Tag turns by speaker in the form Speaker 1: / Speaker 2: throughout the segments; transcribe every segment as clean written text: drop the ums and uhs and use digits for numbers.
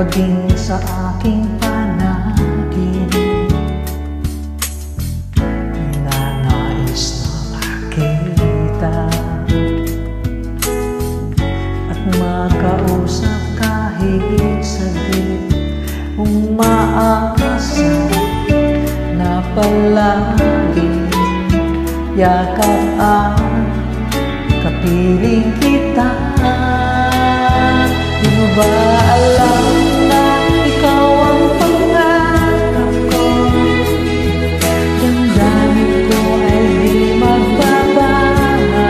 Speaker 1: maging sa aking panaginip, ninanais na makita at makausap kahit saglit. Umaasa na palaging yakap ang kapiling kita. Di mo ba alam na ikaw ang pangarap ko? Damdamin ko ay di magbabago.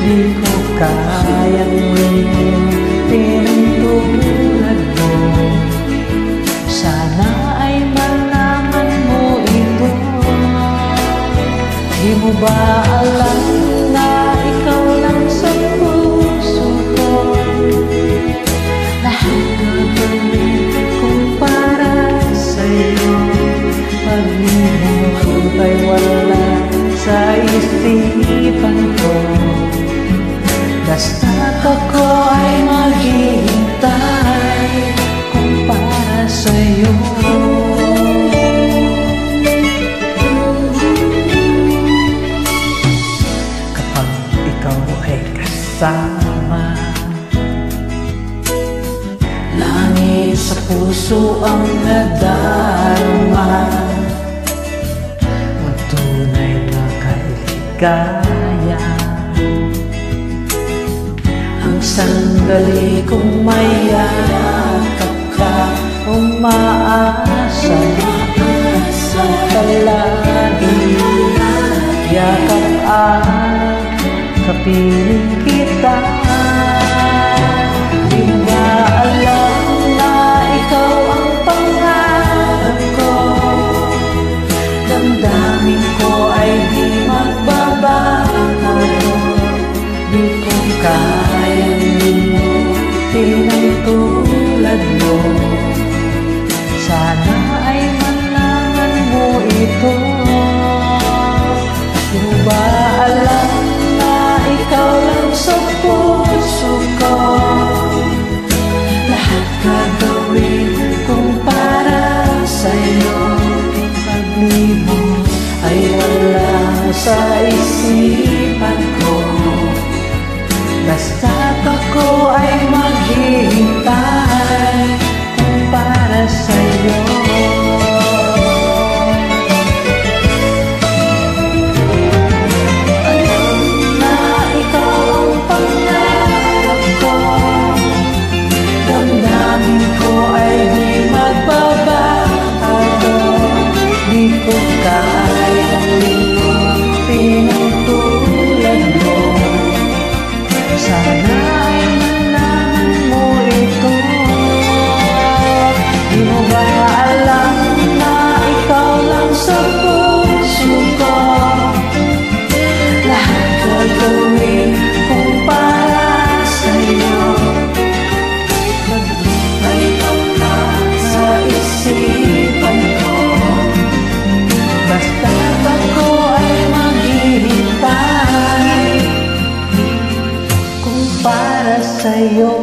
Speaker 1: Di ko kayang ulitin ang tulad mo. Sana ay malaman mo ito. Di mo ba alam na ikaw lang sa puso ko? Lahat gagawin kung para sa'yo. Pag-ibig ay wala sa isipan ko. Basta't ako ay maghihintay kung para sa'yo. Kapag ikaw ay kasama, langit sa puso ang nadarama. Ang tunay na kaligaya, ang sandali kong mayakap ka. Umaasa sa palagi, yakap ang kapiling kita. Di mo ba alam na ikaw ang pangarap ko? Damdamin ko ay di magbabago. Di ko kayang limutin ang tulad mo. Sana ay malaman mo ito. Di mo ba alam na ikaw lang sa puso ko? Lahat gagawin kung para sa'yo. Pag-ibig ay wala sa isipan ko. Basta't ako ay maghihintay kung para sa'yo. Alam na ikaw ang pangarap ko. Damdamin ko ay di magbabago. Di ko kayang limutin ang tulad mo. Sana ay malaman mo ito. Di mo ba alam na ikaw lang sa puso ko? Lahat gagawin kung para sa'yo. Mag-ibig ay wala sa isipan ko. Basta't ako ay maghihintay para sa'yo.